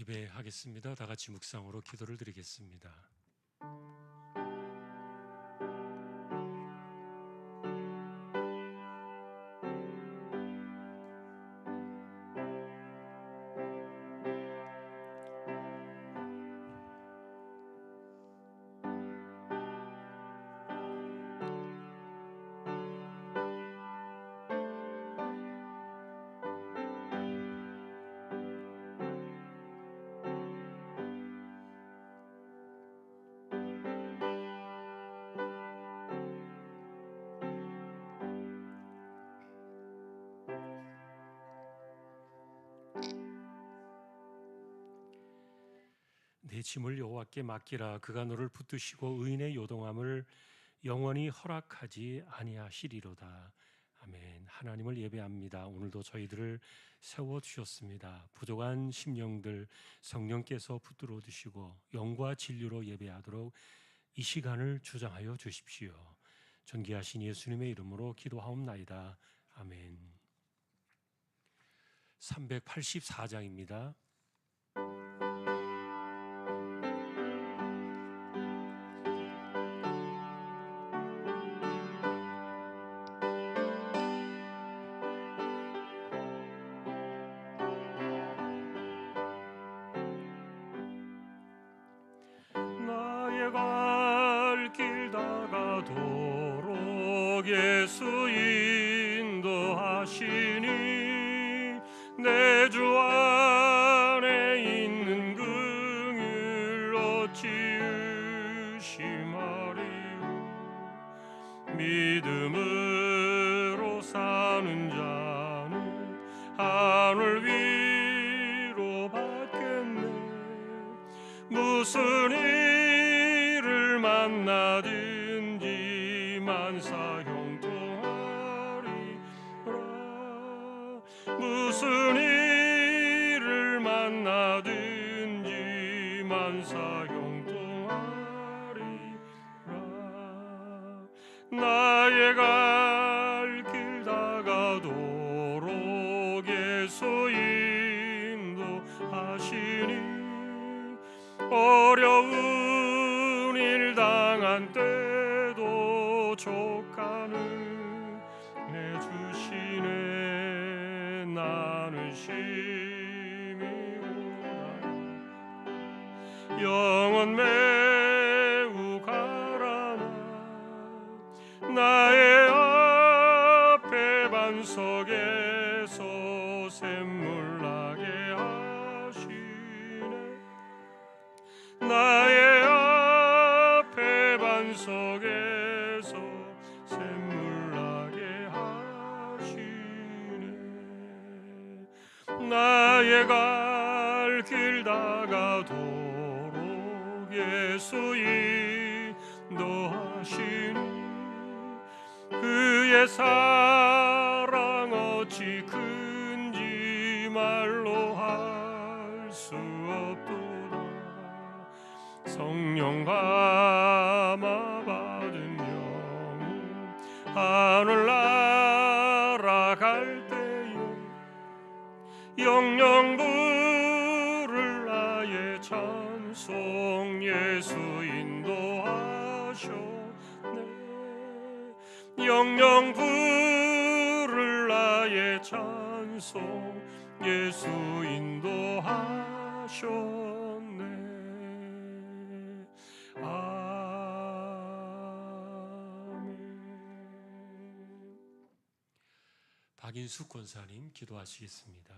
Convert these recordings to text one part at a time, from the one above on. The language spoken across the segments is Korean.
예배하겠습니다. 다 같이 묵상으로 기도를 드리겠습니다. 내 짐을 여호와께 맡기라. 그가 너를 붙드시고 의인의 요동함을 영원히 허락하지 아니하시리로다. 아멘. 하나님을 예배합니다. 오늘도 저희들을 세워주셨습니다. 부족한 심령들 성령께서 붙들어 주시고 영과 진리로 예배하도록 이 시간을 주장하여 주십시오. 존귀하신 예수님의 이름으로 기도하옵나이다. 아멘. 384장입니다. 갈 길 다가도록 예수 인도하시니 내 주 안에 있는 긍휼 어찌 의심하리요. 믿음으로 사는 자는 하늘 위로 받겠네. 무슨 일을 만나든지 만사 형통하리라. 무슨 일을 만나든지 만사 형통하리라. 나의 갈 길 다가도록 예수 인도하시니 어려운 일 당한 때도 족하는 내 주시네. 나는 심히 원하여 영원 매우 가라나. 나의 앞에 반석에서 샘물 나게 하시네. 나의 앞에 반석에서 샘물 나게 하시네. 나의 갈 길 다가도록 예수 인도하시니 그의 사랑 어찌 큰지 말로 할 수 없도다. 성령 감화 받은 영혼 하늘 날아갈 때에 영영 부를 나의 찬송 예수 인도하셨네. 영영 부를 나의 찬송 예수 인도하셨네. 아멘. 박인숙 권사님 기도하시겠습니다.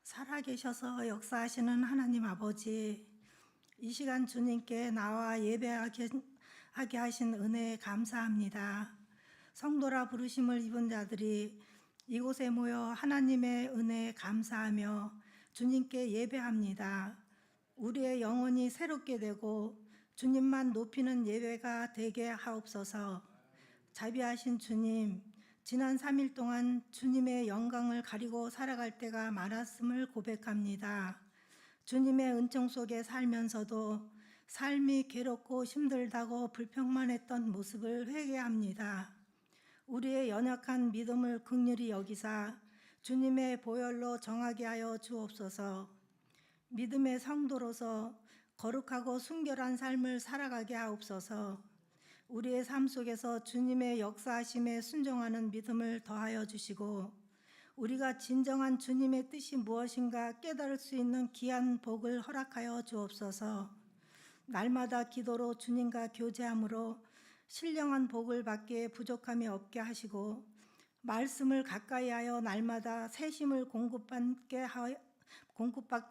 살아계셔서 역사하시는 하나님 아버지, 이 시간 주님께 나와 예배하게 하신 은혜에 감사합니다. 성도라 부르심을 입은 자들이 이곳에 모여 하나님의 은혜에 감사하며 주님께 예배합니다. 우리의 영혼이 새롭게 되고 주님만 높이는 예배가 되게 하옵소서. 자비하신 주님, 지난 3일 동안 주님의 영광을 가리고 살아갈 때가 많았음을 고백합니다. 주님의 은총 속에 살면서도 삶이 괴롭고 힘들다고 불평만 했던 모습을 회개합니다. 우리의 연약한 믿음을 긍휼히 여기사 주님의 보혈로 정하게 하여 주옵소서. 믿음의 성도로서 거룩하고 순결한 삶을 살아가게 하옵소서. 우리의 삶 속에서 주님의 역사하심에 순종하는 믿음을 더하여 주시고 우리가 진정한 주님의 뜻이 무엇인가 깨달을 수 있는 귀한 복을 허락하여 주옵소서. 날마다 기도로 주님과 교제함으로 신령한 복을 받기에 부족함이 없게 하시고 말씀을 가까이 하여 날마다 새심을 공급받게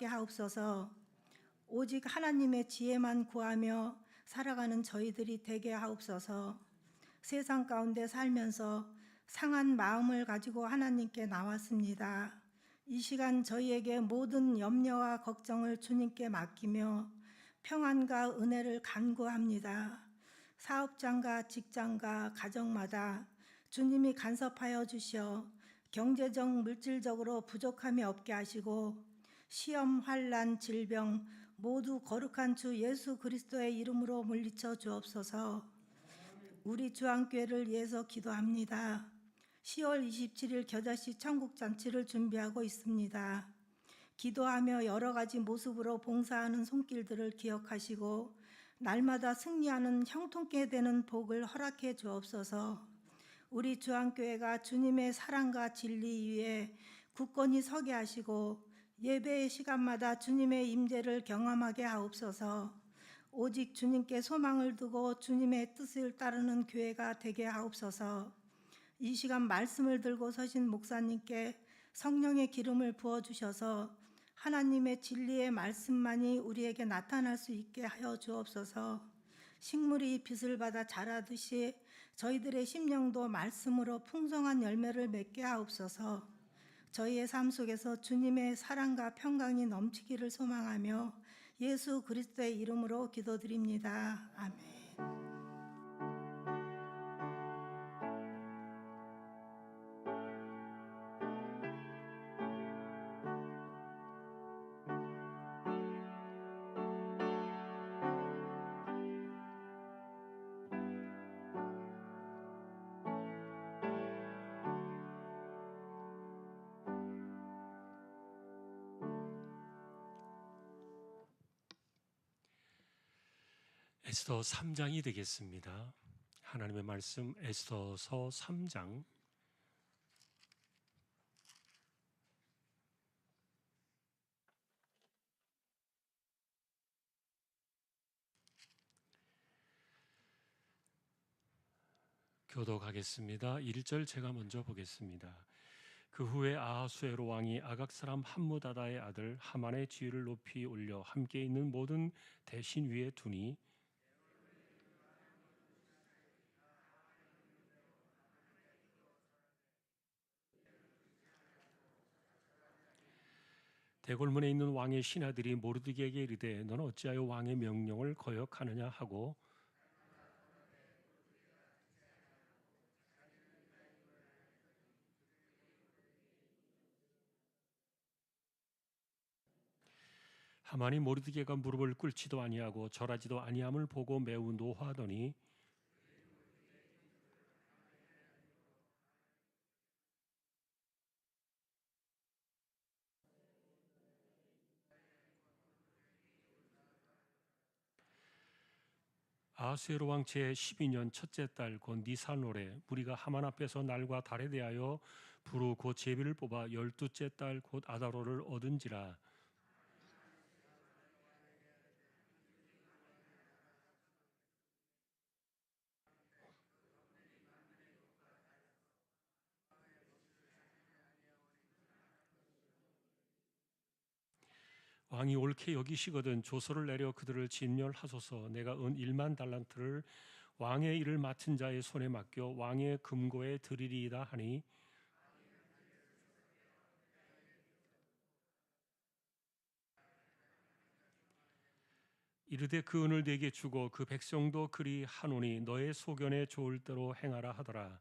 하옵소서. 오직 하나님의 지혜만 구하며 살아가는 저희들이 되게 하옵소서. 세상 가운데 살면서 상한 마음을 가지고 하나님께 나왔습니다. 이 시간 저희에게 모든 염려와 걱정을 주님께 맡기며 평안과 은혜를 간구합니다. 사업장과 직장과 가정마다 주님이 간섭하여 주시어 경제적 물질적으로 부족함이 없게 하시고 시험, 환난, 질병 모두 거룩한 주 예수 그리스도의 이름으로 물리쳐 주옵소서. 우리 주안교회를 위해서 기도합니다. 10월 27일 겨자씨 천국잔치를 준비하고 있습니다. 기도하며 여러 가지 모습으로 봉사하는 손길들을 기억하시고 날마다 승리하는 형통케 되는 복을 허락해 주옵소서. 우리 주안교회가 주님의 사랑과 진리 위에 굳건히 서게 하시고 예배의 시간마다 주님의 임재를 경험하게 하옵소서. 오직 주님께 소망을 두고 주님의 뜻을 따르는 교회가 되게 하옵소서. 이 시간 말씀을 들고 서신 목사님께 성령의 기름을 부어주셔서 하나님의 진리의 말씀만이 우리에게 나타날 수 있게 하여 주옵소서. 식물이 빛을 받아 자라듯이 저희들의 심령도 말씀으로 풍성한 열매를 맺게 하옵소서. 저희의 삶 속에서 주님의 사랑과 평강이 넘치기를 소망하며 예수 그리스도의 이름으로 기도드립니다. 아멘. 에스더 3장이 되겠습니다. 하나님의 말씀 에스더서 3장 교독하겠습니다. 1절 제가 먼저 보겠습니다. 그 후에 아하수에로 왕이 아각 사람 함무다다의 아들 하만의 지위를 높이 올려 함께 있는 모든 대신 위에 두니 대궐문에 있는 왕의 신하들이 모르드게에게 이르되 너는 어찌하여 왕의 명령을 거역하느냐 하고 하만이 모르드게가 무릎을 꿇지도 아니하고 절하지도 아니함을 보고 매우 노하더니 아하수에로 왕 제12년 첫째 달 곧 니산월에 무리가 하만 앞에서 날과 달에 대하여 부르 곧 제비를 뽑아 12째 달 곧 아다로를 얻은지라. 왕이 옳게 여기시거든 조서를 내려 그들을 진멸하소서. 내가 은 1만 달란트를 왕의 일을 맡은 자의 손에 맡겨 왕의 금고에 드리리이다 하니 이르되 그 은을 내게 주고 그 백성도 그리 하노니 너의 소견에 좋을 대로 행하라 하더라.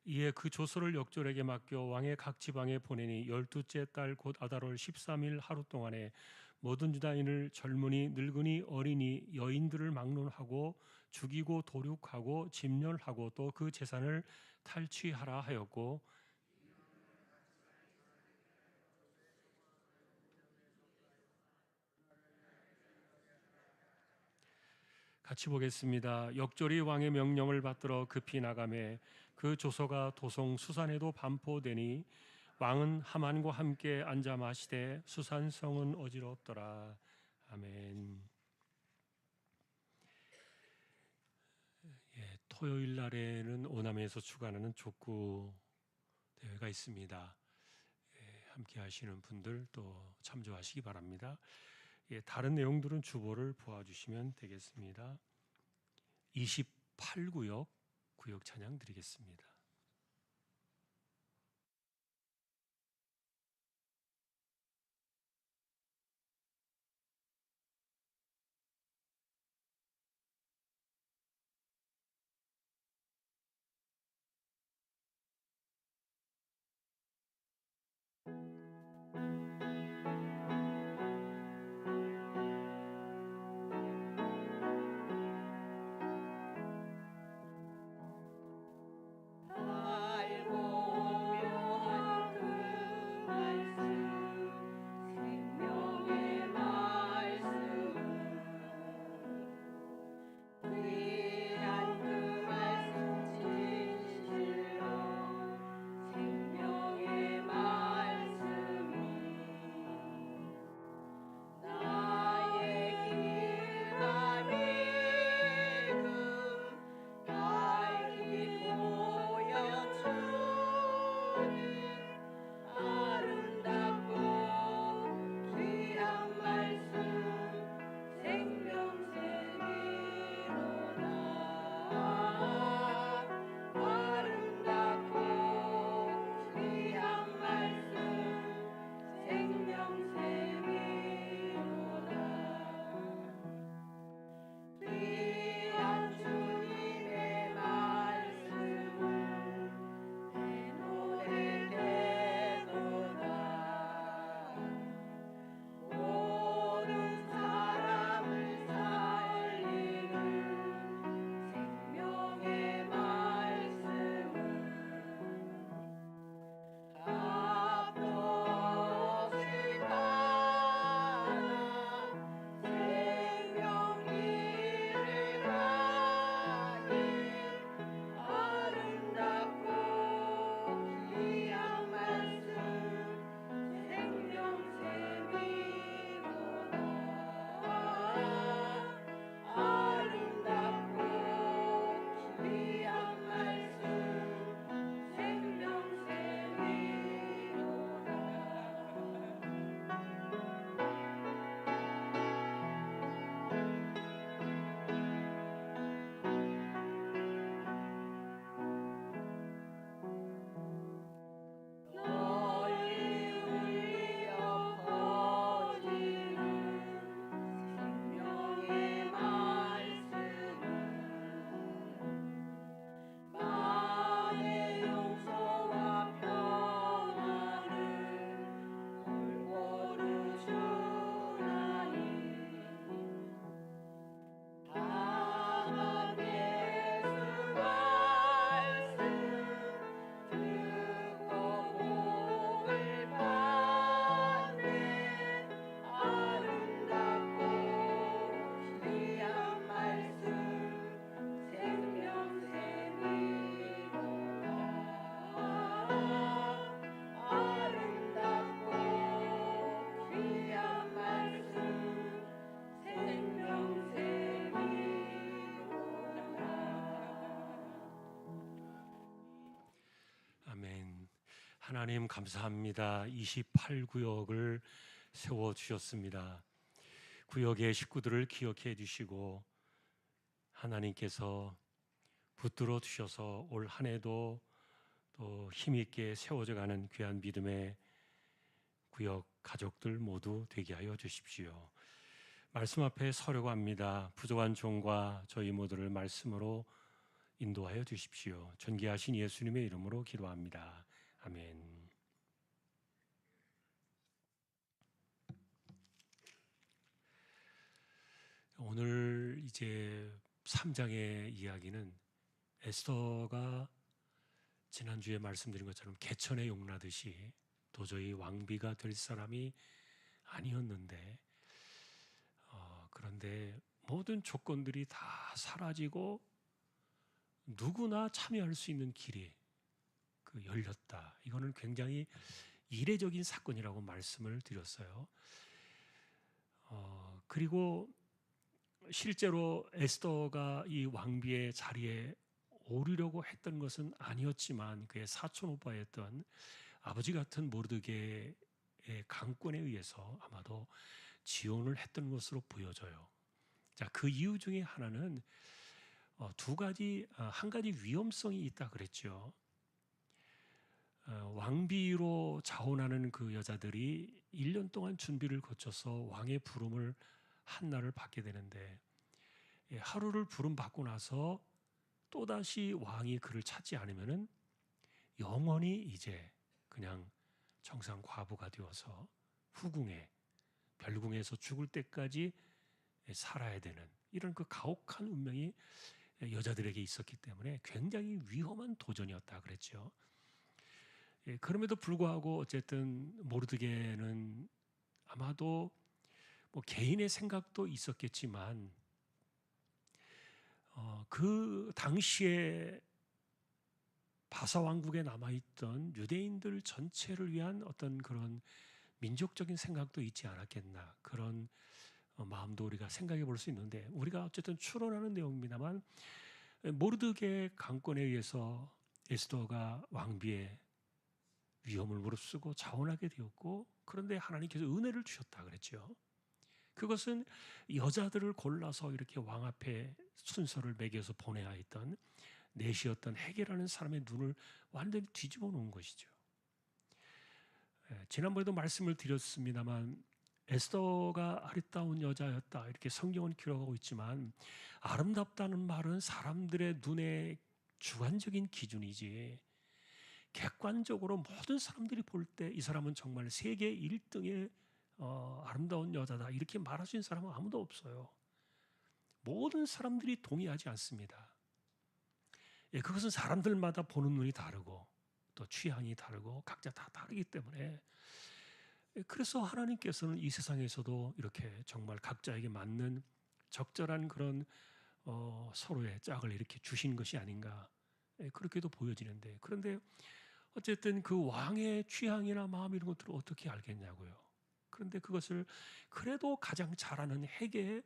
이에 그 조서를 역졸에게 맡겨 왕의 각 지방에 보내니 12째 달 곧 아달월 13일 하루 동안에 모든 유다인을 젊은이 늙은이 어린이 여인들을 막론하고 죽이고 도륙하고 진멸하고 또 그 재산을 탈취하라 하였고, 같이 보겠습니다. 역졸이 왕의 명령을 받들어 급히 나가매 그 조서가 도성 수산에도 반포되니 왕은 하만과 함께 앉아 마시되 수산성은 어지럽더라. 아멘. 토요일 날에는 오남에서 주관하는 족구 대회가 있습니다. 함께 하시는 분들 또 참조하시기 바랍니다. 다른 내용들은 주보를 보아주시면 되겠습니다. 28구역 구역 찬양 드리겠습니다. 하나님 감사합니다. 28구역을 세워주셨습니다. 구역의 식구들을 기억해 주시고 하나님께서 붙들어 주셔서 올 한 해도 또 힘있게 세워져 가는 귀한 믿음의 구역 가족들 모두 되게 하여 주십시오. 말씀 앞에 서려고 합니다. 부족한 종과 저희 모두를 말씀으로 인도하여 주십시오. 존귀하신 예수님의 이름으로 기도합니다. 아멘. 오늘 이제 3장의 이야기는 에스더가 지난주에 말씀드린 것처럼 개천에 용나듯이 도저히 왕비가 될 사람이 아니었는데 그런데 모든 조건들이 다 사라지고 누구나 참여할 수 있는 길이 열렸다. 이거는 굉장히 이례적인 사건이라고 말씀을 드렸어요. 그리고 실제로 에스더가 이 왕비의 자리에 오르려고 했던 것은 아니었지만 그의 사촌 오빠였던 아버지 같은 모르드게의 강권에 의해서 아마도 지원을 했던 것으로 보여져요. 자, 그 이유 중에 하나는 한 가지 위험성이 있다 그랬죠. 왕비로 자원하는 그 여자들이 1년 동안 준비를 거쳐서 왕의 부름을 한날을 받게 되는데 하루를 부름 받고 나서 또다시 왕이 그를 찾지 않으면은 영원히 이제 그냥 정상 과부가 되어서 후궁에 별궁에서 죽을 때까지 살아야 되는 이런 그 가혹한 운명이 여자들에게 있었기 때문에 굉장히 위험한 도전이었다 그랬죠. 그럼에도 불구하고 어쨌든 모르드게는 아마도 뭐 개인의 생각도 있었겠지만 그 당시에 바사 왕국에 남아있던 유대인들 전체를 위한 어떤 그런 민족적인 생각도 있지 않았겠나 그런 마음도 우리가 생각해 볼 수 있는데 우리가 어쨌든 추론하는 내용입니다만 모르드게 강권에 의해서 에스더가 왕비의 위험을 무릅쓰고 자원하게 되었고 그런데 하나님께서 은혜를 주셨다 그랬죠. 그것은 여자들을 골라서 이렇게 왕 앞에 순서를 매겨서 보내야 했던 넷이었던 헤게라는 사람의 눈을 완전히 뒤집어 놓은 것이죠. 지난번에도 말씀을 드렸습니다만 에스더가 아리따운 여자였다 이렇게 성경은 기록하고 있지만 아름답다는 말은 사람들의 눈에 주관적인 기준이지 객관적으로 모든 사람들이 볼 때 이 사람은 정말 세계 1등의 아름다운 여자다 이렇게 말할 수 있는 사람은 아무도 없어요. 모든 사람들이 동의하지 않습니다. 그것은 사람들마다 보는 눈이 다르고 또 취향이 다르고 각자 다 다르기 때문에 그래서 하나님께서는 이 세상에서도 이렇게 정말 각자에게 맞는 적절한 그런 서로의 짝을 이렇게 주신 것이 아닌가 그렇게도 보여지는데 그런데 어쨌든 그 왕의 취향이나 마음 이런 것들을 어떻게 알겠냐고요. 그런데 그것을 그래도 가장 잘 아는 헤게의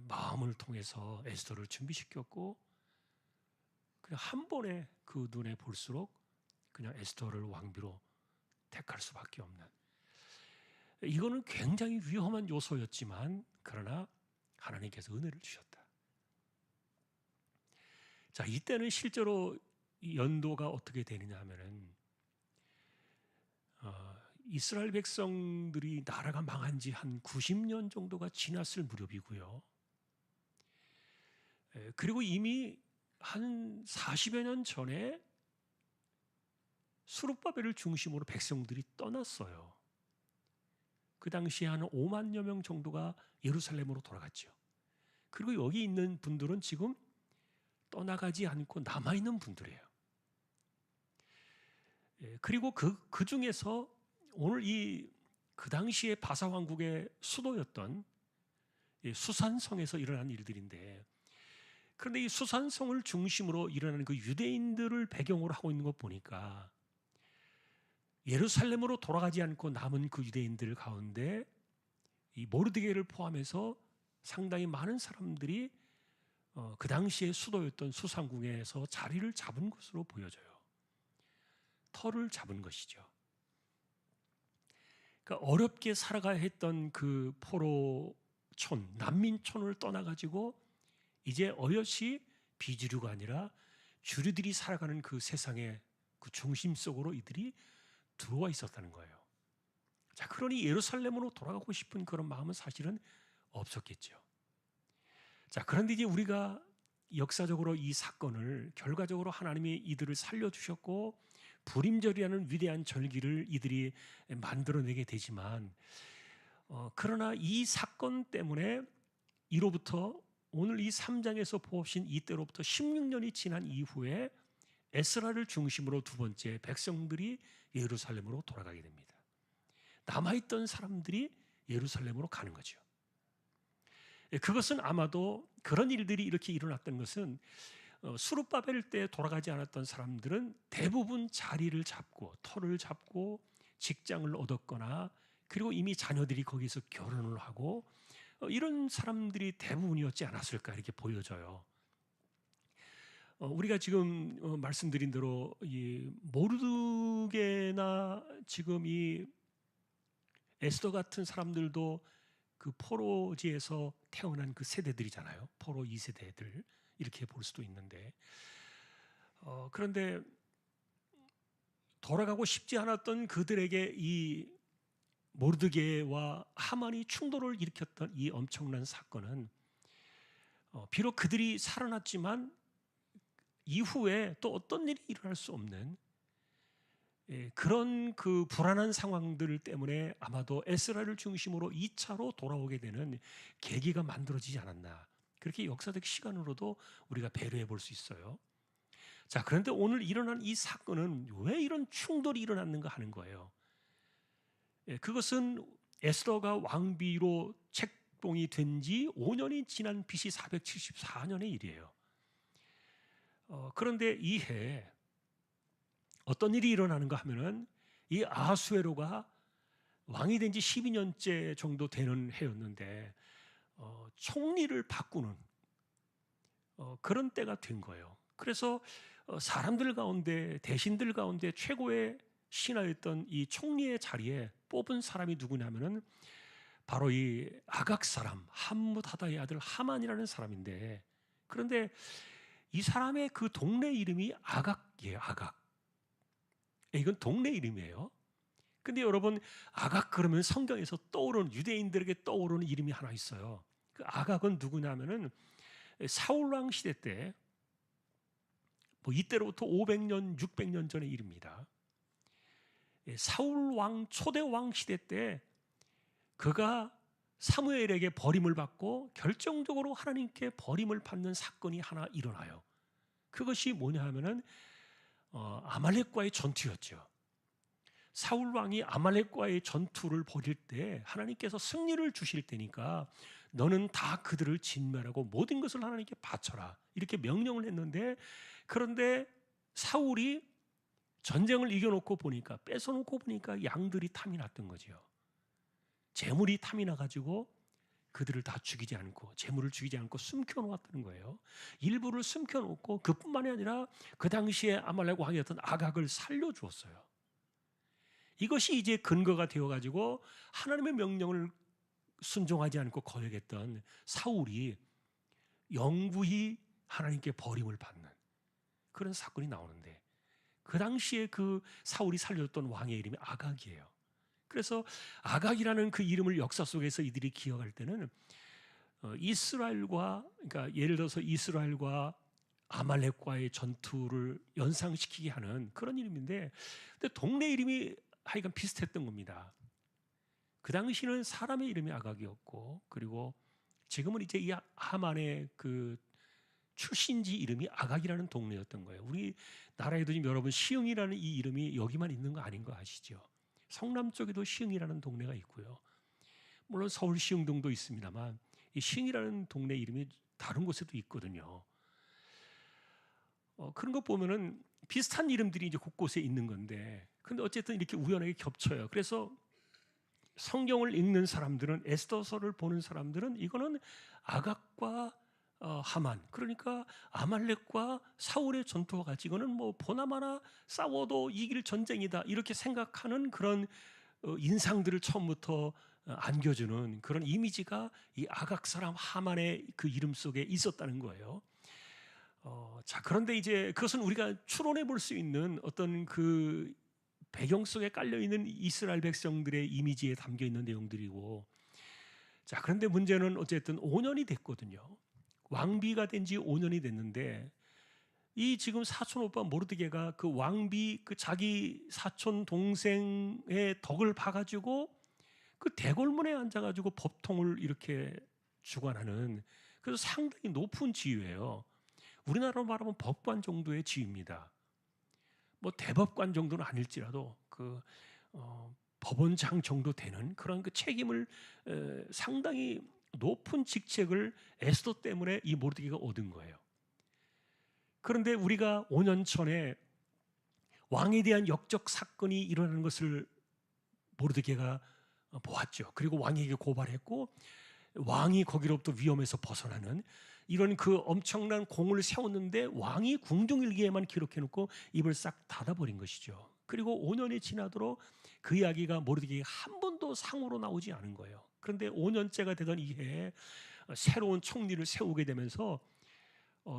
마음을 통해서 에스더를 준비시켰고 그냥 한 번에 그 눈에 볼수록 그냥 에스더를 왕비로 택할 수밖에 없는 이거는 굉장히 위험한 요소였지만 그러나 하나님께서 은혜를 주셨다. 자, 이때는 실제로 연도가 어떻게 되느냐 하면은 이스라엘 백성들이 나라가 망한 지 한 90년 정도가 지났을 무렵이고요. 그리고 이미 한 40여 년 전에 수룹바벨을 중심으로 백성들이 떠났어요. 그 당시에 한 5만여 명 정도가 예루살렘으로 돌아갔죠. 그리고 여기 있는 분들은 지금 떠나가지 않고 남아있는 분들이에요. 그리고 그 중에서 오늘 그 당시에 바사 왕국의 수도였던 수산성에서 일어난 일들인데 그런데 이 수산성을 중심으로 일어나는 그 유대인들을 배경으로 하고 있는 것 보니까 예루살렘으로 돌아가지 않고 남은 그 유대인들 가운데 이 모르드게를 포함해서 상당히 많은 사람들이 그 당시에 수도였던 수산궁에서 자리를 잡은 것으로 보여져요. 터를 잡은 것이죠. 그러니까 어렵게 살아가야 했던 그 포로촌, 난민촌을 떠나가지고 이제 어여시 비주류가 아니라 주류들이 살아가는 그 세상의 그 중심 속으로 이들이 들어와 있었다는 거예요. 자, 그러니 예루살렘으로 돌아가고 싶은 그런 마음은 사실은 없었겠죠. 자, 그런데 이제 우리가 역사적으로 이 사건을 결과적으로 하나님이 이들을 살려주셨고 불임절이라는 위대한 절기를 이들이 만들어내게 되지만 그러나 이 사건 때문에 이로부터 오늘 이 3장에서 보신 이때로부터 16년이 지난 이후에 에스라를 중심으로 두 번째 백성들이 예루살렘으로 돌아가게 됩니다. 남아있던 사람들이 예루살렘으로 가는 거죠. 그것은 아마도 그런 일들이 이렇게 일어났던 것은 수르바벨 때 돌아가지 않았던 사람들은 대부분 자리를 잡고 터를 잡고 직장을 얻었거나 그리고 이미 자녀들이 거기서 결혼을 하고 이런 사람들이 대부분이었지 않았을까 이렇게 보여져요. 우리가 지금 말씀드린 대로 이 모르드게나 지금 이 에스더 같은 사람들도 그 포로지에서 태어난 그 세대들이잖아요. 포로 2세대들 이렇게 볼 수도 있는데 그런데 돌아가고 싶지 않았던 그들에게 이 모르드게와 하만이 충돌을 일으켰던 이 엄청난 사건은 비록 그들이 살아났지만 이후에 또 어떤 일이 일어날 수 없는 그런 그 불안한 상황들 때문에 아마도 에스라를 중심으로 2차로 돌아오게 되는 계기가 만들어지지 않았나. 그렇게 역사적 시간으로도 우리가 배려해 볼 수 있어요. 자, 그런데 오늘 일어난 이 사건은 왜 이런 충돌이 일어났는가 하는 거예요. 그것은 에스더가 왕비로 책봉이 된 지 5년이 지난 BC 474년의 일이에요. 그런데 이 해 어떤 일이 일어나는가 하면은 이 아하수에로가 왕이 된 지 12년째 정도 되는 해였는데 총리를 바꾸는 그런 때가 된 거예요. 그래서 사람들 가운데 대신들 가운데 최고의 신하였던 이 총리의 자리에 뽑은 사람이 누구냐면은 바로 이 아각 사람 함므다다의 아들 하만이라는 사람인데 그런데 이 사람의 그 동네 이름이 아각이에요. 아각. 이건 동네 이름이에요. 근데 여러분 아각 그러면 성경에서 떠오르는 유대인들에게 떠오르는 이름이 하나 있어요. 그 아각은 누구냐면은 사울 왕 시대 때 뭐 이때로부터 500년, 600년 전의 일입니다. 사울 왕 초대 왕 시대 때 그가 사무엘에게 버림을 받고 결정적으로 하나님께 버림을 받는 사건이 하나 일어나요. 그것이 뭐냐 하면은 아말렉과의 전투였죠. 사울 왕이 아말렉과의 전투를 벌일 때 하나님께서 승리를 주실 때니까 너는 다 그들을 진멸하고 모든 것을 하나님께 바쳐라 이렇게 명령을 했는데 그런데 사울이 전쟁을 이겨놓고 보니까 뺏어놓고 보니까 양들이 탐이 났던 거죠. 재물이 탐이 나가지고 그들을 다 죽이지 않고 재물을 죽이지 않고 숨겨놓았다는 거예요. 일부를 숨겨놓고 그뿐만이 아니라 그 당시에 아말렉 왕이었던 아각을 살려주었어요. 이것이 이제 근거가 되어가지고 하나님의 명령을 순종하지 않고 거역했던 사울이 영구히 하나님께 버림을 받는 그런 사건이 나오는데 그 당시에 그 사울이 살려줬던 왕의 이름이 아각이에요. 그래서 아각이라는 그 이름을 역사 속에서 이들이 기억할 때는 이스라엘과 그러니까 예를 들어서 이스라엘과 아말렉과의 전투를 연상시키게 하는 그런 이름인데 근데 동네 이름이 하여간 비슷했던 겁니다. 그 당시는 사람의 이름이 아각이었고 그리고 지금은 이제 이 하만의 그 출신지 이름이 아각이라는 동네였던 거예요. 우리 나라에도 지금 여러분 시흥이라는 이 이름이 여기만 있는 거 아닌 거 아시죠? 성남 쪽에도 시흥이라는 동네가 있고요. 물론 서울 시흥동도 있습니다만 이 시흥이라는 동네 이름이 다른 곳에도 있거든요. 그런 거 보면은 비슷한 이름들이 이제 곳곳에 있는 건데, 근데 어쨌든 이렇게 우연하게 겹쳐요. 그래서 성경을 읽는 사람들은 에스더서를 보는 사람들은 이거는 아각과 하만 그러니까 아말렉과 사울의 전투와 같이 이거는 뭐 보나마나 싸워도 이길 전쟁이다 이렇게 생각하는 그런 인상들을 처음부터 안겨주는 그런 이미지가 이 아각 사람 하만의 그 이름 속에 있었다는 거예요. 자 그런데 이제 그것은 우리가 추론해 볼 수 있는 어떤 그 배경 속에 깔려 있는 이스라엘 백성들의 이미지에 담겨 있는 내용들이고 자 그런데 문제는 어쨌든 5년이 됐거든요. 왕비가 된 지 5년이 됐는데 이 지금 사촌 오빠 모르드게가 그 왕비 그 자기 사촌 동생의 덕을 봐가지고 그 대궐문에 앉아가지고 법통을 이렇게 주관하는, 그래서 상당히 높은 지위예요. 우리나라로 말하면 법관 정도의 지위입니다. 뭐 대법관 정도는 아닐지라도 법원장 정도 되는 그런 그 책임을 상당히 높은 직책을 에스더 때문에 이 모르드게가 얻은 거예요. 그런데 우리가 5년 전에 왕에 대한 역적 사건이 일어나는 것을 모르드게가 보았죠. 그리고 왕에게 고발했고 왕이 거기로부터 위험에서 벗어나는 이런 그 엄청난 공을 세웠는데 왕이 궁중일기에만 기록해놓고 입을 싹 닫아버린 것이죠. 그리고 5년이 지나도록 그 이야기가 모르드게가 한 번도 상으로 나오지 않은 거예요. 그런데 5년째가 되던 이 해에 새로운 총리를 세우게 되면서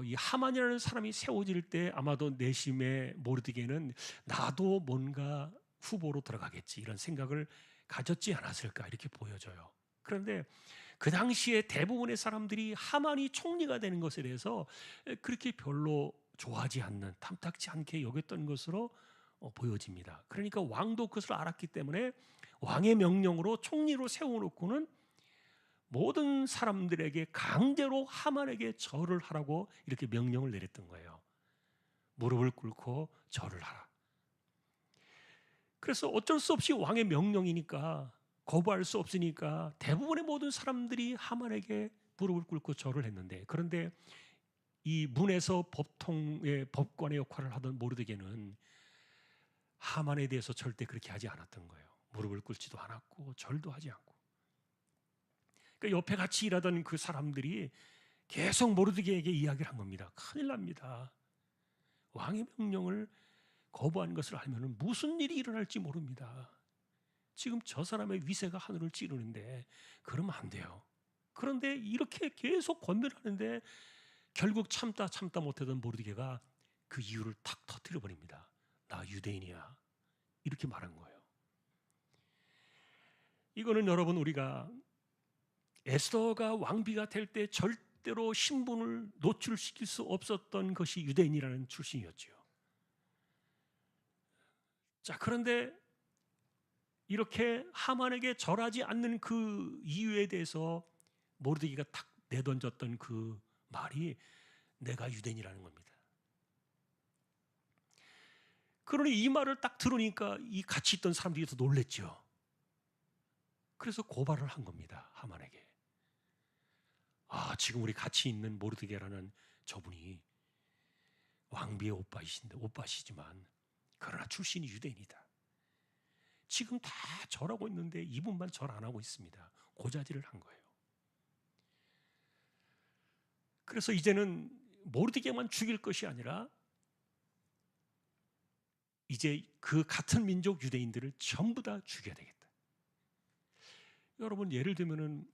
이 하만이라는 사람이 세워질 때 아마도 내심의 모르드게는 나도 뭔가 후보로 들어가겠지 이런 생각을 가졌지 않았을까 이렇게 보여져요. 그런데 그 당시에 대부분의 사람들이 하만이 총리가 되는 것에 대해서 그렇게 별로 좋아하지 않는, 탐탁지 않게 여겼던 것으로 보여집니다. 그러니까 왕도 그것을 알았기 때문에 왕의 명령으로 총리로 세워놓고는 모든 사람들에게 강제로 하만에게 절을 하라고 이렇게 명령을 내렸던 거예요. 무릎을 꿇고 절을 하라. 그래서 어쩔 수 없이 왕의 명령이니까 거부할 수 없으니까 대부분의 모든 사람들이 하만에게 무릎을 꿇고 절을 했는데, 그런데 이 문에서 법통의 법관의 역할을 하던 모르드게는 하만에 대해서 절대 그렇게 하지 않았던 거예요. 무릎을 꿇지도 않았고 절도 하지 않고. 그러니까 옆에 같이 일하던 그 사람들이 계속 모르드게에게 이야기를 한 겁니다. 큰일 납니다. 왕의 명령을 거부한 것을 알면 무슨 일이 일어날지 모릅니다. 지금 저 사람의 위세가 하늘을 찌르는데 그러면 안 돼요. 그런데 이렇게 계속 권면을 하는데 결국 참다 못하던 모르드게가 그 이유를 탁 터뜨려 버립니다. 나 유대인이야. 이렇게 말한 거예요. 이거는 여러분 우리가 에스더가 왕비가 될 때 절대로 신분을 노출시킬 수 없었던 것이 유대인이라는 출신이었죠. 자, 그런데 이렇게 하만에게 절하지 않는 그 이유에 대해서 모르드게가 탁 내던졌던 그 말이 내가 유대인이라는 겁니다. 그러니 이 말을 딱 들으니까 이 같이 있던 사람들이 더 놀랬죠. 그래서 고발을 한 겁니다. 하만에게. 지금 우리 같이 있는 모르드게라는 저분이 왕비의 오빠시지만 그러나 출신이 유대인이다. 지금 다 절하고 있는데 이분만 절 안 하고 있습니다. 고자질을 한 거예요. 그래서 이제는 모르드게만 죽일 것이 아니라 이제 그 같은 민족 유대인들을 전부 다 죽여야 되겠다. 여러분 예를 들면은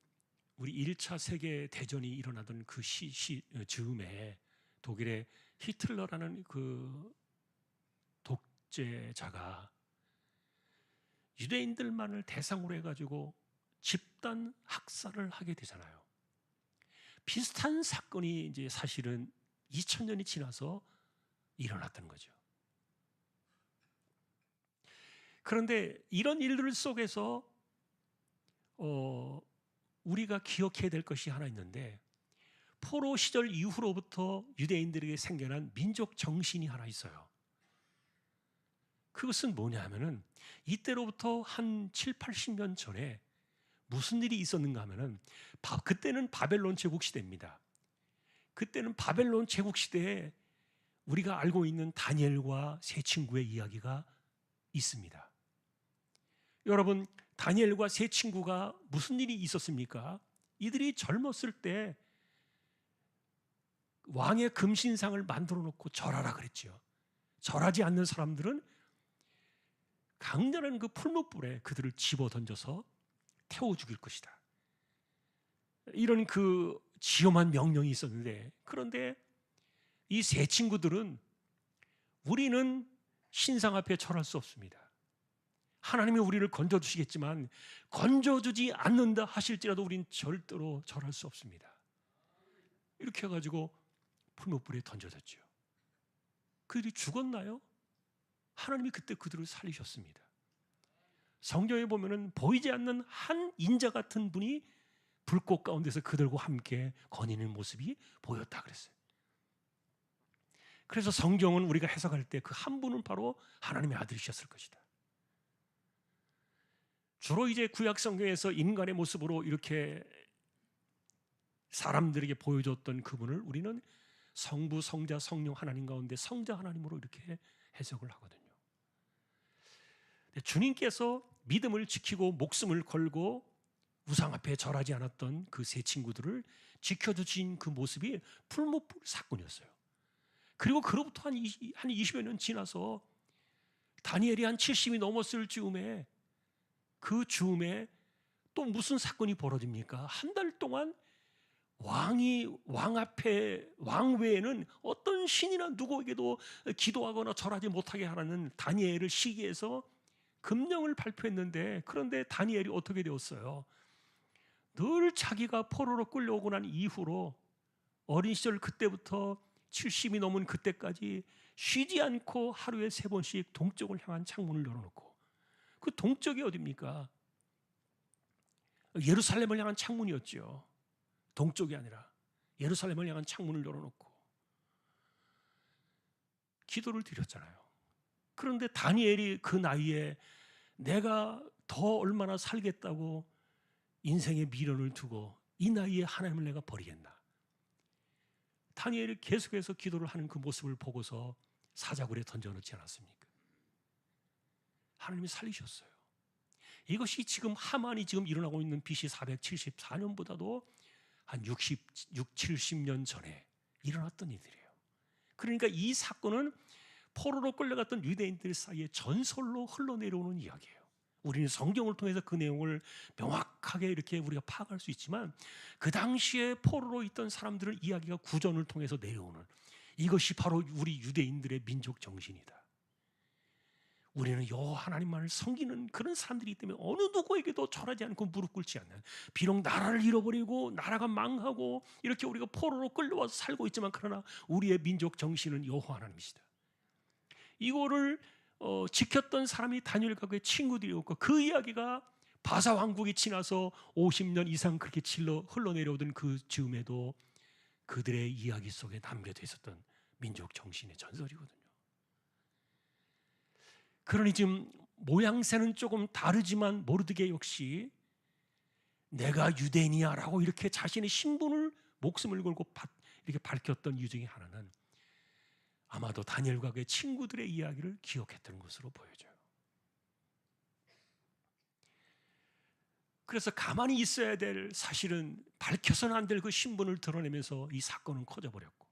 우리 1차 세계 대전이 일어나던 그 즈음에 독일의 히틀러라는 그 독재자가 유대인들만을 대상으로 해가지고 집단 학살을 하게 되잖아요. 비슷한 사건이 이제 사실은 2000년이 지나서 일어났던 거죠. 그런데 이런 일들 속에서 우리가 기억해야 될 것이 하나 있는데 포로 시절 이후로부터 유대인들에게 생겨난 민족 정신이 하나 있어요. 그것은 뭐냐 하면은 이때로부터 한 7, 80년 전에 무슨 일이 있었는가 하면은 그때는 바벨론 제국 시대입니다. 그때는 바벨론 제국 시대에 우리가 알고 있는 다니엘과 세 친구의 이야기가 있습니다. 여러분 다니엘과 세 친구가 무슨 일이 있었습니까? 이들이 젊었을 때 왕의 금신상을 만들어 놓고 절하라 그랬죠. 절하지 않는 사람들은 강렬한 그 풀무불에 그들을 집어 던져서 태워 죽일 것이다. 이런 그 지엄한 명령이 있었는데, 그런데 이 세 친구들은 우리는 신상 앞에 절할 수 없습니다. 하나님이 우리를 건져주시겠지만 건져주지 않는다 하실지라도 우린 절대로 절할 수 없습니다. 이렇게 해가지고 풀무불에 던져졌죠. 그들이 죽었나요? 하나님이 그때 그들을 살리셨습니다. 성경에 보면은 보이지 않는 한 인자 같은 분이 불꽃 가운데서 그들과 함께 거니는 모습이 보였다 그랬어요. 그래서 성경은 우리가 해석할 때 그 한 분은 바로 하나님의 아들이셨을 것이다. 주로 이제 구약 성경에서 인간의 모습으로 이렇게 사람들에게 보여줬던 그분을 우리는 성부, 성자, 성령 하나님 가운데 성자 하나님으로 이렇게 해석을 하거든요. 주님께서 믿음을 지키고 목숨을 걸고 우상 앞에 절하지 않았던 그 세 친구들을 지켜주신 그 모습이 풀무불 사건이었어요. 그리고 그로부터 한 20여 년 지나서 다니엘이 한 70이 넘었을 즈음에 그 즈음에 또 무슨 사건이 벌어집니까? 한 달 동안 왕 앞에 왕 외에는 어떤 신이나 누구에게도 기도하거나 절하지 못하게 하라는 다니엘을 시기해서 금령을 발표했는데, 그런데 다니엘이 어떻게 되었어요? 늘 자기가 포로로 끌려오고 난 이후로 어린 시절 그때부터 70이 넘은 그때까지 쉬지 않고 하루에 3번씩 동쪽을 향한 창문을 열어놓고, 그 동쪽이 어디입니까? 예루살렘을 향한 창문이었죠. 동쪽이 아니라 예루살렘을 향한 창문을 열어놓고 기도를 드렸잖아요. 그런데 다니엘이 그 나이에 내가 더 얼마나 살겠다고 인생의 미련을 두고 이 나이에 하나님을 내가 버리겠나? 다니엘이 계속해서 기도를 하는 그 모습을 보고서 사자굴에 던져놓지 않았습니까? 하나님이 살리셨어요. 이것이 지금 하만이 지금 일어나고 있는 BC 474년보다도 한 60, 70년 전에 일어났던 일들이에요. 그러니까 이 사건은 포로로 끌려갔던 유대인들 사이에 전설로 흘러내려오는 이야기예요. 우리는 성경을 통해서 그 내용을 명확하게 이렇게 우리가 파악할 수 있지만, 그 당시에 포로로 있던 사람들은 이야기가 구전을 통해서 내려오는, 이것이 바로 우리 유대인들의 민족 정신이다. 우리는 여호와 하나님만을 섬기는 그런 사람들이기 때문에 어느 누구에게도 절하지 않고 무릎 꿇지 않는, 비록 나라를 잃어버리고 나라가 망하고 이렇게 우리가 포로로 끌려와서 살고 있지만, 그러나 우리의 민족 정신은 여호와 하나님이시다. 이거를 지켰던 사람이 다니엘 가구의 친구들이었고, 그 이야기가 바사 왕국이 지나서 50년 이상 그렇게 흘러내려오던 그 즈음에도 그들의 이야기 속에 남겨져 있었던 민족 정신의 전설이거든요. 그러니 지금 모양새는 조금 다르지만 모르드게 역시 내가 유대인이야라고 이렇게 자신의 신분을 목숨을 걸고 이렇게 밝혔던 이유 중에 하나는 아마도 다니엘과 그의 친구들의 이야기를 기억했던 것으로 보여져요. 그래서 가만히 있어야 될, 사실은 밝혀서는 안 될 그 신분을 드러내면서 이 사건은 커져버렸고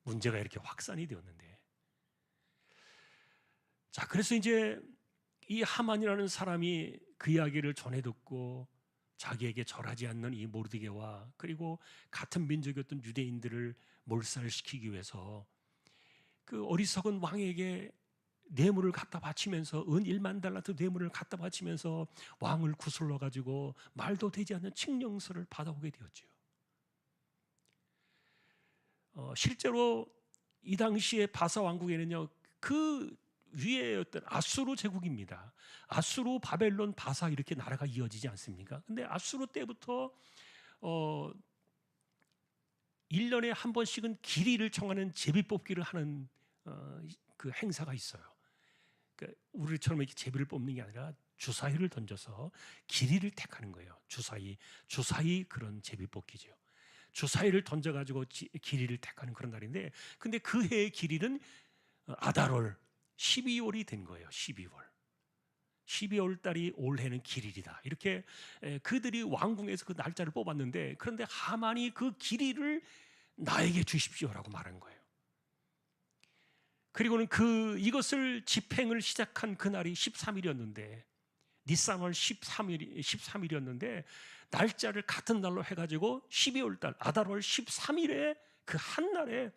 문제가 이렇게 확산이 되었는데, 자, 그래서 이제 이 하만이라는 사람이 그 이야기를 전해 듣고 자기에게 절하지 않는 이 모르드게와 그리고 같은 민족이었던 유대인들을 몰살시키기 위해서 그 어리석은 왕에게 뇌물을 갖다 바치면서 은 1만 달란트 뇌물을 갖다 바치면서 왕을 구슬러 가지고 말도 되지 않는 칙령서를 받아오게 되었죠. 실제로 이 당시에 바사 왕국에는요, 그 위에였던 아수르 제국입니다. 아수르, 바벨론, 바사 이렇게 나라가 이어지지 않습니까? 근데 아수르 때부터 1년에 한 번씩은 기리를 청하는 제비뽑기를 하는 그 행사가 있어요. 그러니까 우리처럼 이렇게 제비를 뽑는 게 아니라 주사위를 던져서 길이를 택하는 거예요. 주사위 그런 제비뽑기죠. 주사위를 던져가지고 길이를 택하는 그런 날인데, 근데 그 해의 길이는 아달월 12월이 된 거예요. 12월 달이 올해는 길일이다. 이렇게 그들이 왕궁에서 그 날짜를 뽑았는데, 그런데 하만이 그 길이를 나에게 주십시오라고 말한 거예요. 그리고는 이것을 집행을 시작한 그날이 13일이었는데, 니산월 13일이었는데 날짜를 같은 날로 해가지고 12월 달 아달월 13일에 그 한날에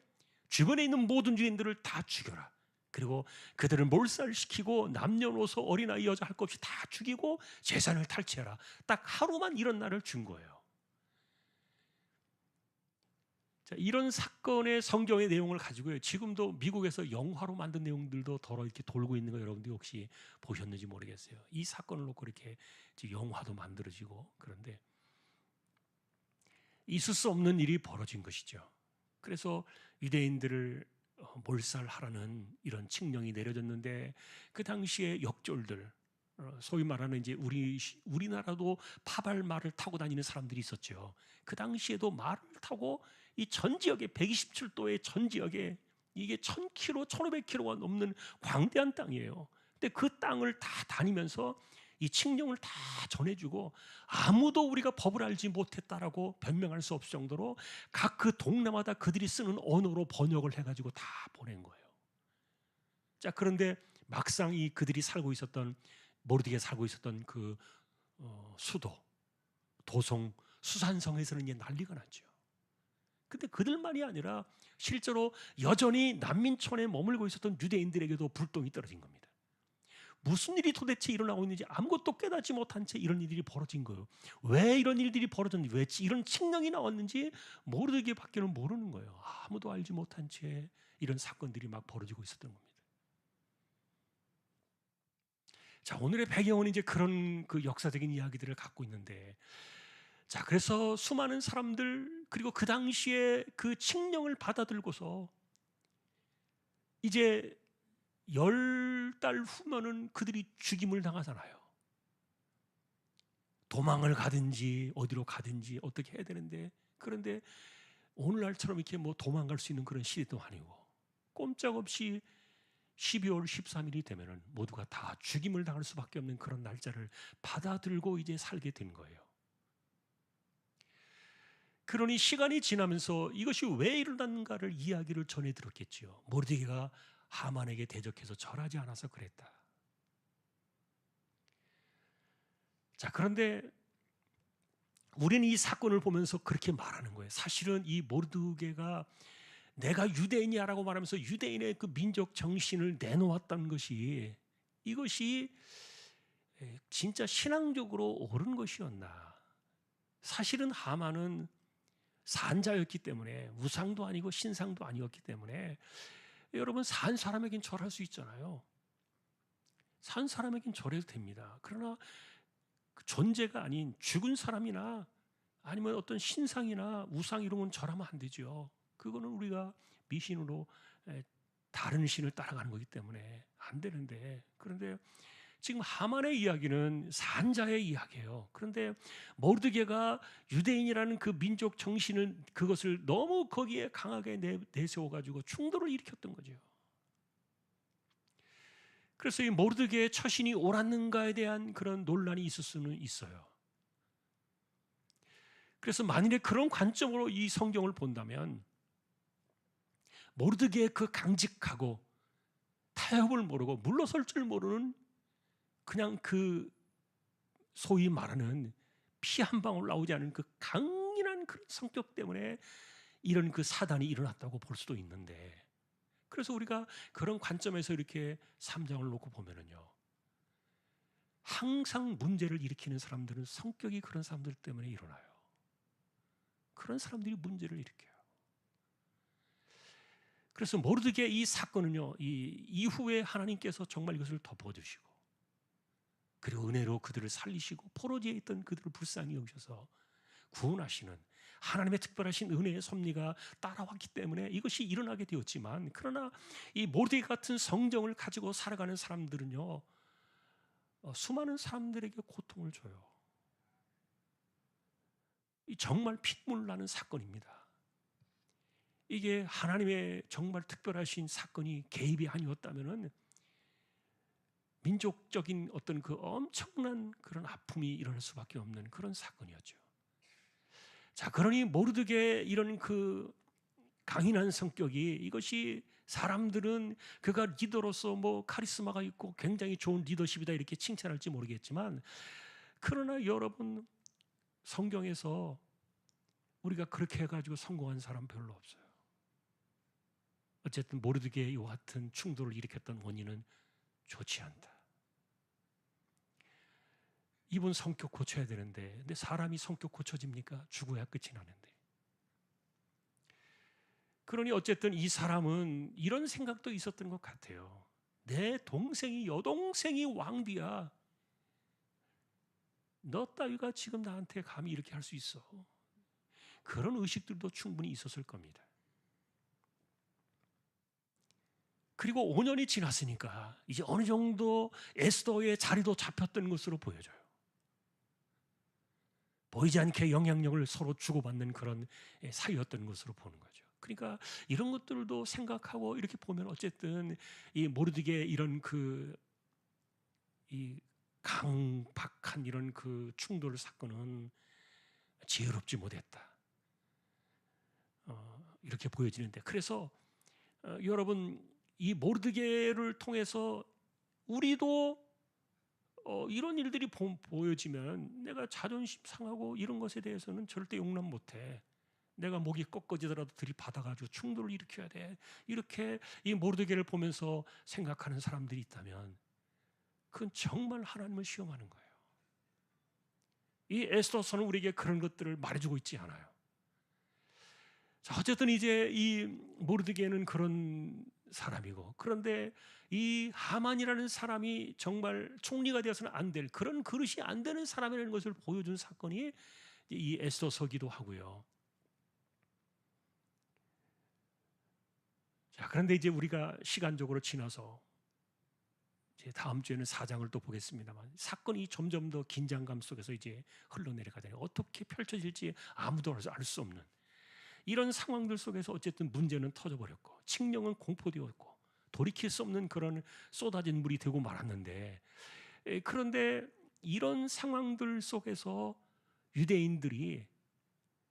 주변에 있는 모든 유대인들을 다 죽여라. 그리고 그들을 몰살시키고 남녀노소 어린아이 여자 할 것 없이 다 죽이고 재산을 탈취해라. 딱 하루만 이런 날을 준 거예요. 자, 이런 사건의 성경의 내용을 가지고요, 지금도 미국에서 영화로 만든 내용들도 더러 이렇게 돌고 있는 거 여러분들 혹시 보셨는지 모르겠어요. 이 사건을 놓고 이렇게 지금 영화도 만들어지고, 그런데 있을 수 없는 일이 벌어진 것이죠. 그래서 유대인들을 몰살하라는 이런 칙령이 내려졌는데, 그 당시에 역졸들, 소위 말하는 이제 우리나라도 파발 말을 타고 다니는 사람들이 있었죠. 그 당시에도 말을 타고 이 전 지역에 127도의 전 지역에 이게 1000km, 1500km가 넘는 광대한 땅이에요. 근데 그 땅을 다 다니면서 이 칙령을 다 전해주고, 아무도 우리가 법을 알지 못했다라고 변명할 수 없을 정도로 각 그 동네마다 그들이 쓰는 언어로 번역을 해가지고 다 보낸 거예요. 자, 그런데 막상 이 그들이 살고 있었던, 모르드게 살고 있었던 그 수도 도성 수산성에서는 이제 난리가 났죠. 근데 그들만이 아니라 실제로 여전히 난민촌에 머물고 있었던 유대인들에게도 불똥이 떨어진 겁니다. 무슨 일이 도대체 일어나고 있는지 아무것도 깨닫지 못한 채 이런 일들이 벌어진 거예요. 왜 이런 일들이 벌어졌는지, 왜 이런 칙령이 나왔는지 모르드게밖에는 모르는 거예요. 아무도 알지 못한 채 이런 사건들이 막 벌어지고 있었던 겁니다. 자, 오늘의 배경은 이제 그런 그 역사적인 이야기들을 갖고 있는데, 자, 그래서 수많은 사람들, 그리고 그 당시에 그 칙령을 받아들고서 이제 10달 후면은 그들이 죽임을 당하잖아요. 도망을 가든지 어디로 가든지 어떻게 해야 되는데, 그런데 오늘날처럼 이렇게 뭐 도망갈 수 있는 그런 시대도 아니고, 꼼짝없이 12월 13일이 되면은 모두가 다 죽임을 당할 수밖에 없는 그런 날짜를 받아들고 이제 살게 된 거예요. 그러니 시간이 지나면서 이것이 왜 일어났는가를 이야기를 전해 들었겠지요. 모르드게가 하만에게 대적해서 절하지 않아서 그랬다. 자, 그런데 우리는 이 사건을 보면서 그렇게 말하는 거예요. 사실은 이 모르드게가 내가 유대인이야라고 말하면서 유대인의 그 민족 정신을 내놓았다는 것이, 이것이 진짜 신앙적으로 옳은 것이었나. 사실은 하만은 산자였기 때문에, 우상도 아니고 신상도 아니었기 때문에, 여러분 산 사람에겐 절할 수 있잖아요. 산 사람에겐 절해도 됩니다. 그러나 그 존재가 아닌 죽은 사람이나 아니면 어떤 신상이나 우상 이런 건 절하면 안 되죠. 그거는 우리가 미신으로 다른 신을 따라가는 거기 때문에 안 되는데, 그런데 지금 하만의 이야기는 산자의 이야기예요. 그런데 모르드게가 유대인이라는 그 민족 정신을, 그것을 너무 거기에 강하게 내세워가지고 충돌을 일으켰던 거죠. 그래서 이 모르드게의 처신이 옳았는가에 대한 그런 논란이 있을 수는 있어요. 그래서 만일에 그런 관점으로 이 성경을 본다면, 모르드게의 그 강직하고 타협을 모르고 물러설 줄 모르는, 그냥 그 소위 말하는 피 한 방울 나오지 않은 그 강인한 그 성격 때문에 이런 그 사단이 일어났다고 볼 수도 있는데, 그래서 우리가 그런 관점에서 이렇게 3장을 놓고 보면은요, 항상 문제를 일으키는 사람들은 성격이 그런 사람들 때문에 일어나요. 그런 사람들이 문제를 일으켜요. 그래서 모르드게 이 사건은요, 이 이후에 하나님께서 정말 이것을 덮어주시고, 그리고 은혜로 그들을 살리시고 포로지에 있던 그들을 불쌍히 여기셔서 구원하시는 하나님의 특별하신 은혜의 섭리가 따라왔기 때문에 이것이 일어나게 되었지만, 그러나 이 모르드게 같은 성정을 가지고 살아가는 사람들은요, 수많은 사람들에게 고통을 줘요. 정말 핏물 나는 사건입니다. 이게 하나님의 정말 특별하신 사건이 개입이 아니었다면은 민족적인 어떤 그 엄청난 그런 아픔이 일어날 수밖에 없는 그런 사건이었죠. 자, 그러니 모르드게 이런 그 강인한 성격이, 이것이 사람들은 그가 리더로서 뭐 카리스마가 있고 굉장히 좋은 리더십이다 이렇게 칭찬할지 모르겠지만, 그러나 여러분 성경에서 우리가 그렇게 해가지고 성공한 사람 별로 없어요. 어쨌든 모르드게 이와 같은 충돌을 일으켰던 원인은 좋지 않다. 이분 성격 고쳐야 되는데, 근데 사람이 성격 고쳐집니까? 죽어야 끝이 나는데. 그러니 어쨌든 이 사람은 이런 생각도 있었던 것 같아요. 내 동생이, 여동생이 왕비야. 너 따위가 지금 나한테 감히 이렇게 할 수 있어. 그런 의식들도 충분히 있었을 겁니다. 그리고 5년이 지났으니까 이제 어느 정도 에스더의 자리도 잡혔던 것으로 보여져요. 보이지 않게 영향력을 서로 주고받는 그런 사이였던 것으로 보는 거죠. 그러니까 이런 것들도 생각하고 이렇게 보면 어쨌든 이 모르드게 이런 이 강박한 이런 그 충돌 사건은 지혜롭지 못했다. 이렇게 보여지는데, 그래서 여러분, 이 모르드게를 통해서 우리도 이런 일들이 보여지면 내가 자존심 상하고 이런 것에 대해서는 절대 용납 못해. 내가 목이 꺾어지더라도 들이받아가지고 충돌을 일으켜야 돼. 이렇게 이 모르드게를 보면서 생각하는 사람들이 있다면 그건 정말 하나님을 시험하는 거예요. 이 에스더서는 우리에게 그런 것들을 말해주고 있지 않아요. 자, 어쨌든 이제 이 모르드게는 그런 사람이고, 그런데 이 하만이라는 사람이 정말 총리가 되어서는 안 될 그런 그릇이 안 되는 사람이라는 것을 보여준 사건이 이 에스더서기도 하고요. 자, 그런데 이제 우리가 시간적으로 지나서 이제 다음 주에는 4장을 또 보겠습니다만, 사건이 점점 더 긴장감 속에서 이제 흘러내려가잖아요. 어떻게 펼쳐질지 아무도 알 수 없는 이런 상황들 속에서 어쨌든 문제는 터져버렸고, 칙령은 공포되었고, 돌이킬 수 없는 그런 쏟아진 물이 되고 말았는데, 그런데 이런 상황들 속에서 유대인들이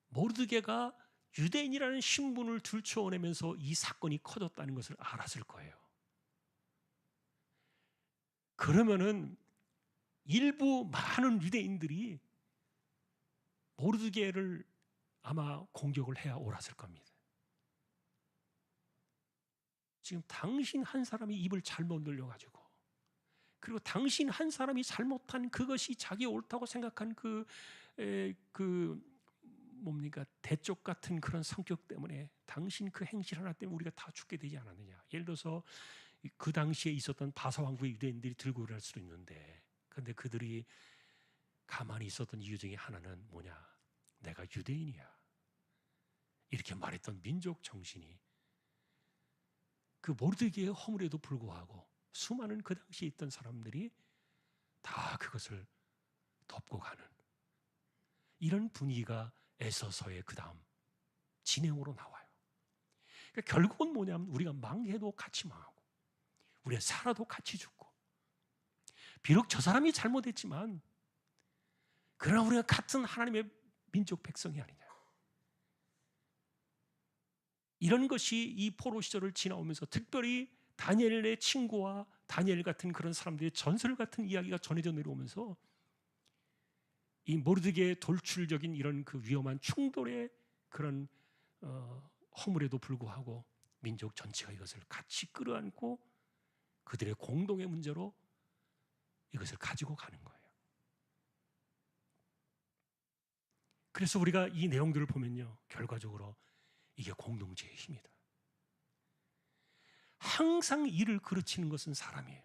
모르드게가 유대인이라는 신분을 들춰내면서 이 사건이 커졌다는 것을 알았을 거예요. 그러면은 일부 많은 유대인들이 모르드게를 아마 공격을 해야 옳았을 겁니다. 지금 당신 한 사람이 입을 잘못 늘려가지고, 그리고 당신 한 사람이 잘못한 그것이 자기 옳다고 생각한 뭡니까, 대쪽 같은 그런 성격 때문에, 당신 그 행실 하나 때문에 우리가 다 죽게 되지 않았느냐. 예를 들어서 그 당시에 있었던 바사 왕국의 유대인들이 들고 일할 수도 있는데, 그런데 그들이 가만히 있었던 이유 중에 하나는 뭐냐, 내가 유대인이야 이렇게 말했던 민족 정신이, 그 모르드게의 허물에도 불구하고 수많은 그 당시에 있던 사람들이 다 그것을 덮고 가는 이런 분위기가 에서서의 그 다음 진행으로 나와요. 그러니까 결국은 뭐냐면, 우리가 망해도 같이 망하고, 우리가 살아도 같이 죽고, 비록 저 사람이 잘못했지만 그러나 우리가 같은 하나님의 민족 백성이 아니냐. 이런 것이 이 포로 시절을 지나오면서, 특별히 다니엘의 친구와 다니엘 같은 그런 사람들의 전설 같은 이야기가 전해져 내려오면서, 이 모르드게의 돌출적인 이런 그 위험한 충돌의 그런 허물에도 불구하고 민족 전체가 이것을 같이 끌어안고 그들의 공동의 문제로 이것을 가지고 가는 거예요. 그래서 우리가 이 내용들을 보면요, 결과적으로 이게 공동체의 힘이다. 항상 일을 그르치는 것은 사람이에요.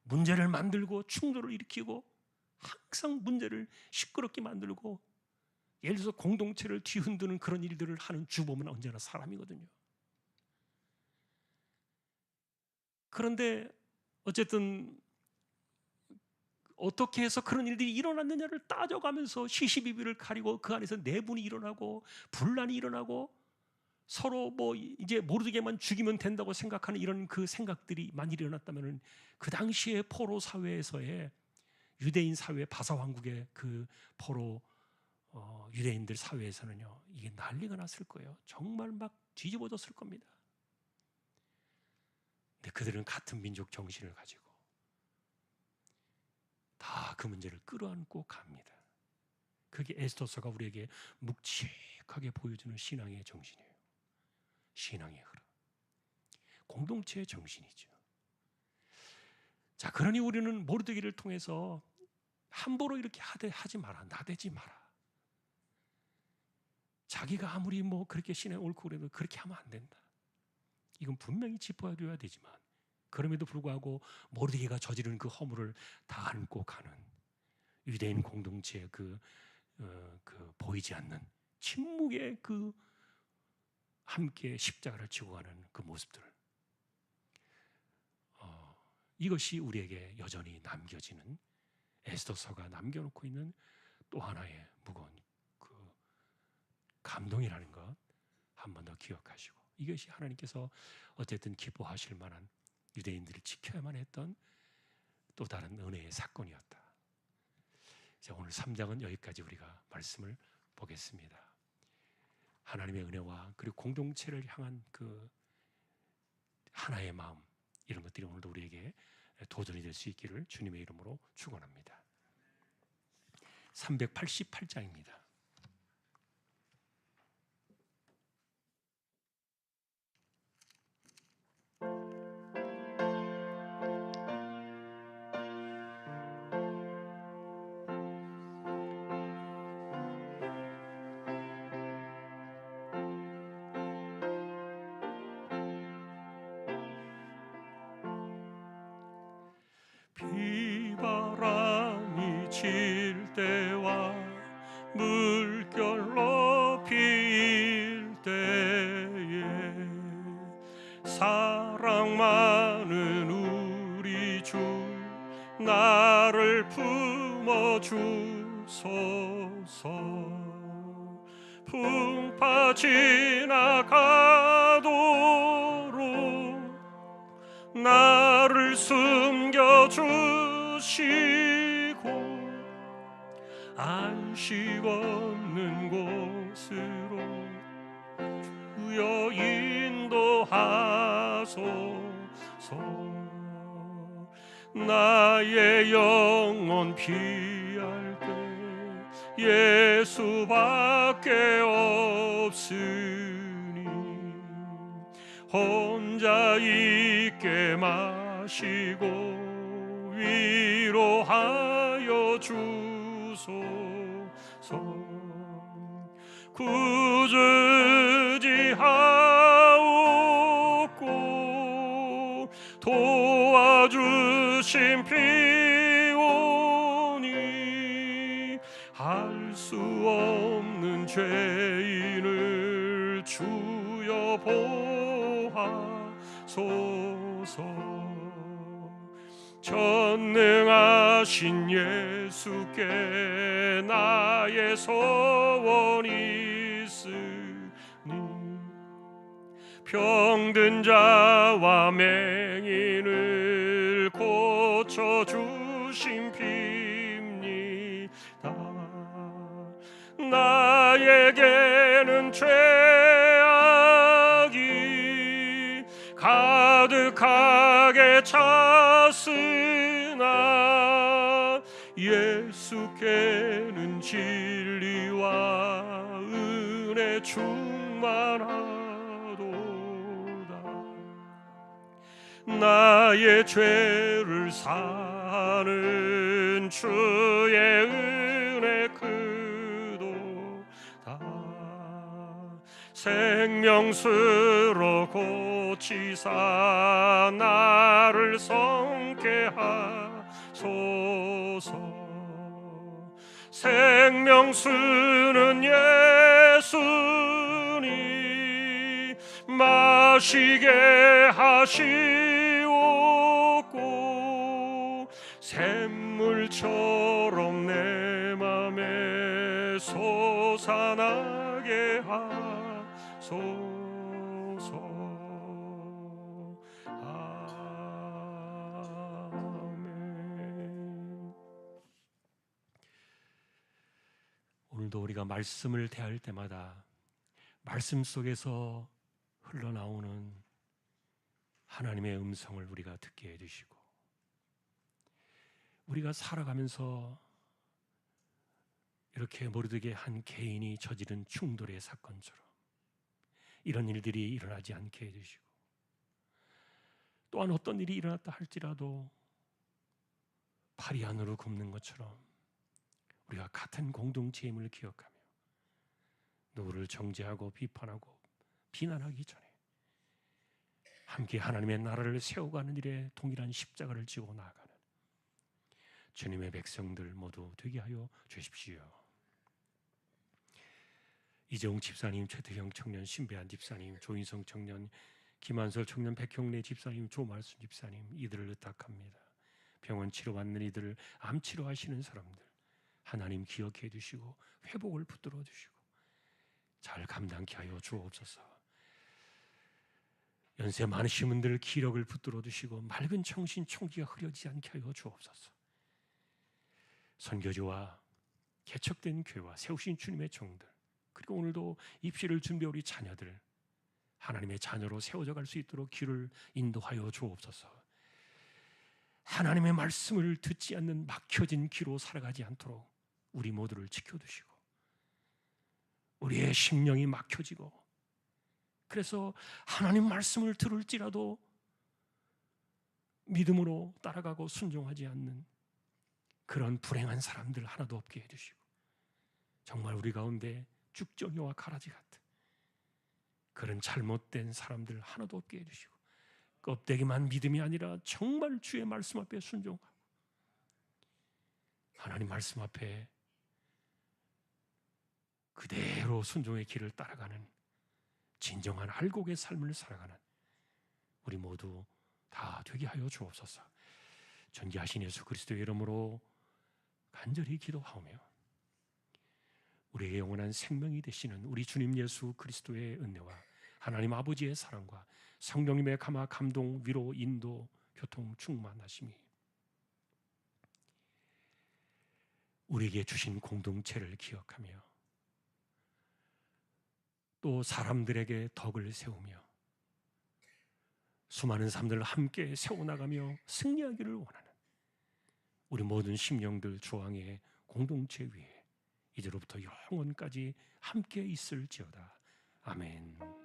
문제를 만들고 충돌을 일으키고 항상 문제를 시끄럽게 만들고, 예를 들어서 공동체를 뒤흔드는 그런 일들을 하는 주범은 언제나 사람이거든요. 그런데 어쨌든 어떻게 해서 그런 일들이 일어났느냐를 따져가면서 시시비비를 가리고 그 안에서 내분이 일어나고 분란이 일어나고 서로 뭐 이제 모르드게만 죽이면 된다고 생각하는 이런 그 생각들이 만일 일어났다면, 그 당시에 포로 사회에서의 유대인 사회, 바사 왕국의 그 포로 유대인들 사회에서는요, 이게 난리가 났을 거예요. 정말 막 뒤집어졌을 겁니다. 근데 그들은 같은 민족 정신을 가지고 다 그 문제를 끌어안고 갑니다. 그게 에스더서가 우리에게 묵직하게 보여주는 신앙의 정신이에요. 신앙의 흐름, 공동체의 정신이죠. 자, 그러니 우리는 모르드게를 통해서 함부로 이렇게 하지 마라, 나대지 마라. 자기가 아무리 뭐 그렇게 신에 옳고 그래도 그렇게 하면 안 된다. 이건 분명히 짚어줘야 되지만 그럼에도 불구하고 모르드게가 저지른 그 허물을 다 안고 가는 유대인 공동체의 그 보이지 않는 침묵의 그 함께 십자가를 지고 가는 그 모습들, 이것이 우리에게 여전히 남겨지는, 에스더서가 남겨놓고 있는 또 하나의 무거운 그 감동이라는 것 한 번 더 기억하시고, 이것이 하나님께서 어쨌든 기뻐하실 만한 유대인들을 지켜야만 했던 또 다른 은혜의 사건이었다. 자, 오늘 3장은 여기까지 우리가 말씀을 보겠습니다. 하나님의 은혜와 그리고 공동체를 향한 그 하나의 마음, 이런 것들이 오늘도 우리에게 도전이 될 수 있기를 주님의 이름으로 축원합니다. 388장입니다. 비바람이 칠 때와 물결로 피일 때에 사랑 많은 우리 주 나를 품어주소서. 풍파 지나가도록 나를 숨겨주시고 안식 없는 곳으로 주여 인도하소서. 나의 영혼 피할 때 예수밖에 없으니 혼자 있게 마시고 위로하여 주소서. 굳으지 하옵고 도와주신 피오니 할 수 없는 죄인을 주여 보하소서. 전능하신 예수께 나의 소원이 있으니 병든 자와 맹인을 고쳐주신 피입니다. 나에게는 죄악이 가득하게 찼으나 예수께는 진리와 은혜 충만하도다. 나의 죄를 사는 주의 은혜 크도다. 생명수로 고치사 나를 성케 하소서. 생명수는 예수니 마시게 하시옵고 샘물처럼 내 맘에 솟아나게 하소서. 아멘. 오늘도 우리가 말씀을 대할 때마다 말씀 속에서 흘러나오는 하나님의 음성을 우리가 듣게 해주시고, 우리가 살아가면서 이렇게 모르드게 한 개인이 저지른 충돌의 사건처럼 이런 일들이 일어나지 않게 해주시고, 또한 어떤 일이 일어났다 할지라도 팔이 안으로 굽는 것처럼 우리가 같은 공동체임을 기억하며 누구를 정죄하고 비판하고 비난하기 전에 함께 하나님의 나라를 세워가는 일에 동일한 십자가를 지고 나아가는 주님의 백성들 모두 되게 하여 주십시오. 이재용 집사님, 최태형 청년, 신배한 집사님, 조인성 청년, 김한솔 청년, 백형래 집사님, 조말순 집사님, 이들을 의탁합니다. 병원 치료받는 이들, 암 치료하시는 사람들 하나님 기억해 주시고 회복을 붙들어 주시고 잘 감당케 하여 주옵소서. 연세 많으신 분들 기력을 붙들어 주시고 맑은 청신 총기가 흐려지지 않게 하여 주옵소서. 선교지와 개척된 교회와 세우신 주님의 종들, 그리고 오늘도 입시를 준비해 우리 자녀들 하나님의 자녀로 세워져 갈 수 있도록 길을 인도하여 주옵소서. 하나님의 말씀을 듣지 않는 막혀진 길로 살아가지 않도록 우리 모두를 지켜두시고, 우리의 심령이 막혀지고 그래서 하나님 말씀을 들을지라도 믿음으로 따라가고 순종하지 않는 그런 불행한 사람들 하나도 없게 해주시고, 정말 우리 가운데 죽정이와 가라지 같은 그런 잘못된 사람들 하나도 없게 해주시고, 껍데기만 믿음이 아니라 정말 주의 말씀 앞에 순종하고 하나님 말씀 앞에 그대로 순종의 길을 따라가는 진정한 알곡의 삶을 살아가는 우리 모두 다 되게 하여 주옵소서. 존귀하신 예수 그리스도의 이름으로 간절히 기도하오며 우리에게 영원한 생명이 되시는 우리 주님 예수 그리스도의 은혜와 하나님 아버지의 사랑과 성령님의 감화, 감동, 위로, 인도, 교통, 충만하심이 우리에게 주신 공동체를 기억하며 또 사람들에게 덕을 세우며 수많은 사람들을 함께 세워나가며 승리하기를 원하는 우리 모든 심령들 조항의 공동체 위에 이제로부터 영원까지 함께 있을지어다. 아멘.